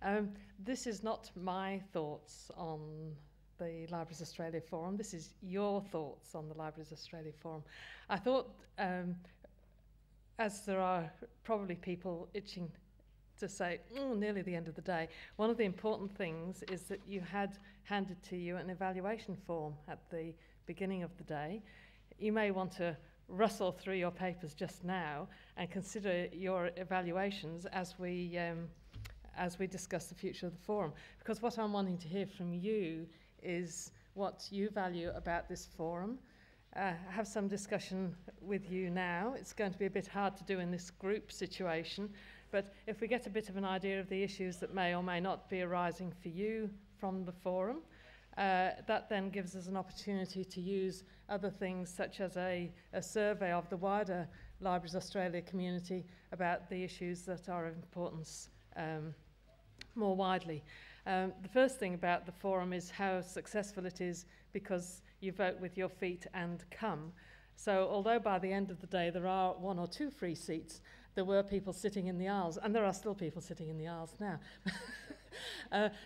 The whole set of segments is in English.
Okay. This is not my thoughts on the Libraries Australia Forum. This is your thoughts on the Libraries Australia Forum. I thought, as there are probably people itching to say, nearly the end of the day, one of the important things is that you had handed to you an evaluation form at the beginning of the day. You may want to rustle through your papers just now and consider your evaluations as we discuss the future of the forum. Because what I'm wanting to hear from you is what you value about this forum. Have some discussion with you now. It's going to be a bit hard to do in this group situation, but if we get a bit of an idea of the issues that may or may not be arising for you from the forum, that then gives us an opportunity to use other things such as a survey of the wider Libraries Australia community about the issues that are of importance more widely. The first thing about the forum is how successful it is because you vote with your feet and come. So although by the end of the day there are 1 or 2 free seats, there were people sitting in the aisles, and there are still people sitting in the aisles now.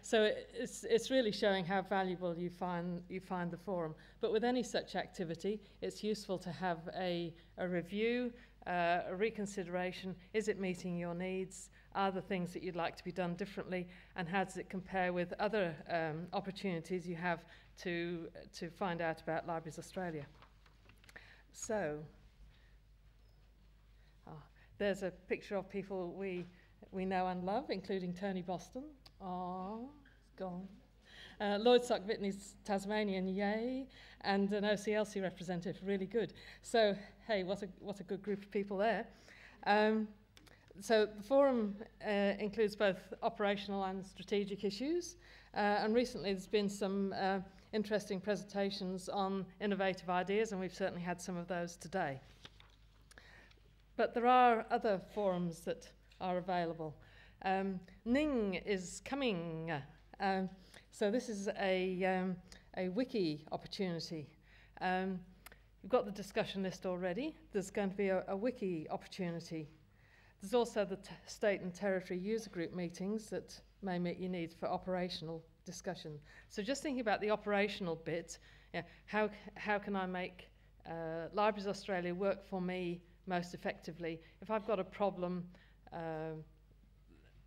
So it's really showing how valuable you find the forum. But with any such activity, it's useful to have a review, a reconsideration. Is it meeting your needs? Are there things that you'd like to be done differently? And how does it compare with other opportunities you have to find out about Libraries Australia? So, there's a picture of people we know and love, including Tony Boston. Oh, it's gone. Lloyd Sock-Vitney's Tasmanian, yay, and an OCLC representative, really good. So, hey, what a good group of people there. So the forum includes both operational and strategic issues, and recently there's been some interesting presentations on innovative ideas, and we've certainly had some of those today. But there are other forums that are available. Ning is coming. So this is a wiki opportunity. You've got the discussion list already. There's going to be a wiki opportunity. There's also the state and territory user group meetings that may meet your needs for operational discussion. So just thinking about the operational bit, how can I make Libraries Australia work for me most effectively? If I've got a problem,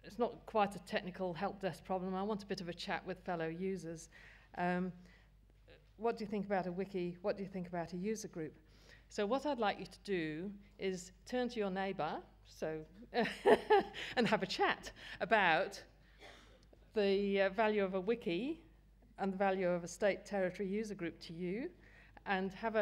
it's not quite a technical help desk problem, I want a bit of a chat with fellow users. What do you think about a wiki? What do you think about a user group? So what I'd like you to do is turn to your neighbour, and have a chat about the value of a wiki and the value of a state territory user group to you, and have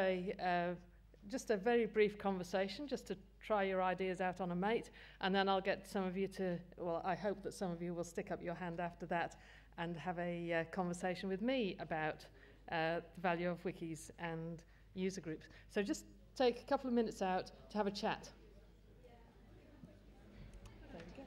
just a very brief conversation just to try your ideas out on a mate, and then I'll get some of you to, well, I hope that some of you will stick up your hand after that and have a conversation with me about the value of wikis and user groups. So just take a couple of minutes out to have a chat. There we go.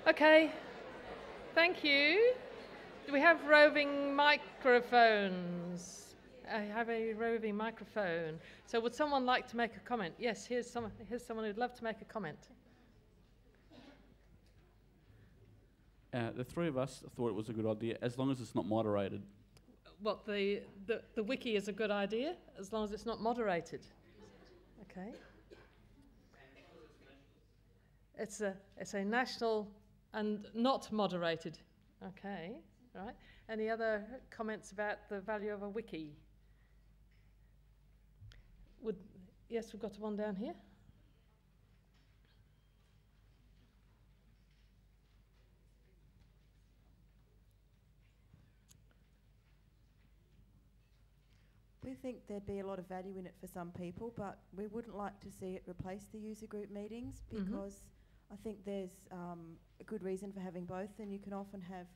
Okay, thank you. Do we have roving microphones? I have a roving microphone. So would someone like to make a comment? Yes, here's someone who'd love to make a comment. The three of us thought it was a good idea, as long as it's not moderated. what the wiki is a good idea, as long as it's not moderated. Okay. It's a national and not moderated. Okay, right. Any other comments about the value of a wiki? Yes, we've got one down here. We think there'd be a lot of value in it for some people, but we wouldn't like to see it replace the user group meetings, because I think there's a good reason for having both, and you can often have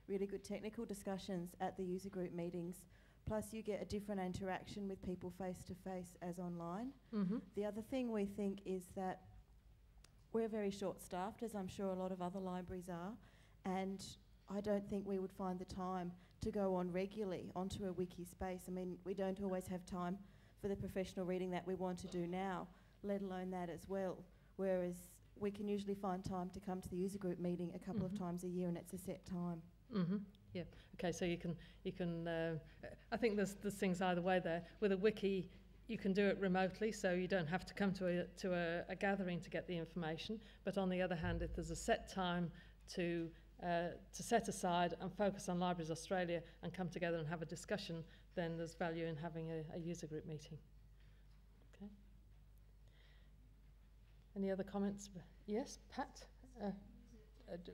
really good technical discussions at the user group meetings. Plus you get a different interaction with people face to face as online. The other thing we think is that we're very short-staffed, as I'm sure a lot of other libraries are, and I don't think we would find the time to go on regularly onto a wiki space. I mean, we don't always have time for the professional reading that we want to do now, let alone that as well. Whereas we can usually find time to come to the user group meeting a couple of times a year, and it's a set time. Yeah. Okay. So you can. I think there's things either way there. With a wiki, you can do it remotely, so you don't have to come to a gathering to get the information. But on the other hand, if there's a set time to set aside and focus on Libraries Australia and come together and have a discussion, then there's value in having a user group meeting. Okay. Any other comments? Yes, Pat?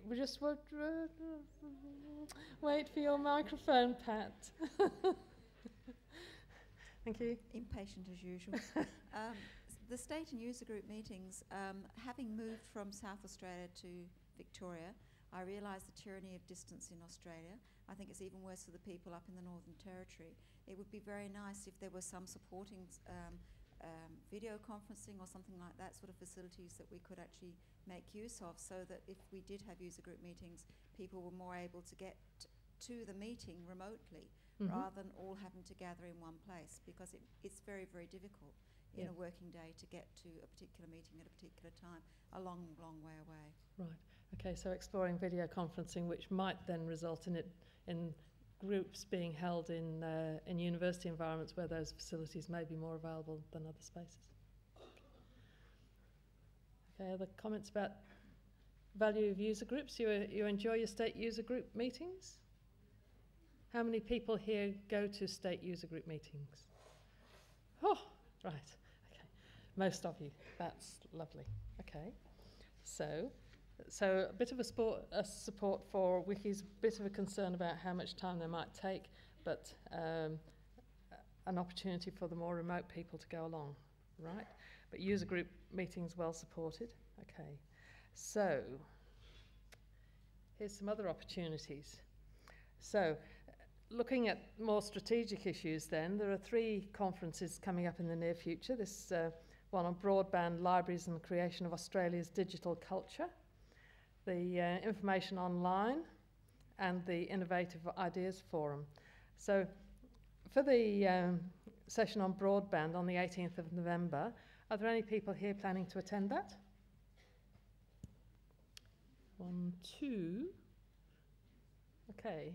We just wait for your microphone, Pat. Thank you. Impatient as usual. The state and user group meetings, having moved from South Australia to Victoria, I realise the tyranny of distance in Australia. I think it's even worse for the people up in the Northern Territory. It would be very nice if there was some supporting video conferencing or something like that, sort of facilities that we could actually make use of, so that if we did have user group meetings, people were more able to get to the meeting remotely rather than all having to gather in one place, because it's very, very difficult in a working day to get to a particular meeting at a particular time, a long, long way away. Right. Okay, so exploring video conferencing, which might then result in groups being held in university environments where those facilities may be more available than other spaces. Okay, other comments about value of user groups? You enjoy your state user group meetings? How many people here go to state user group meetings? Oh, right. Okay, most of you. That's lovely. Okay, so a bit of a support for wikis, a bit of a concern about how much time they might take, but an opportunity for the more remote people to go along, right? But user group meetings well supported. Okay, so here's some other opportunities. So looking at more strategic issues then, there are 3 conferences coming up in the near future. This one on broadband libraries and the creation of Australia's digital culture, the Information Online, and the Innovative Ideas Forum. So for the session on broadband on the 18th of November, are there any people here planning to attend that? 1, 2. Okay.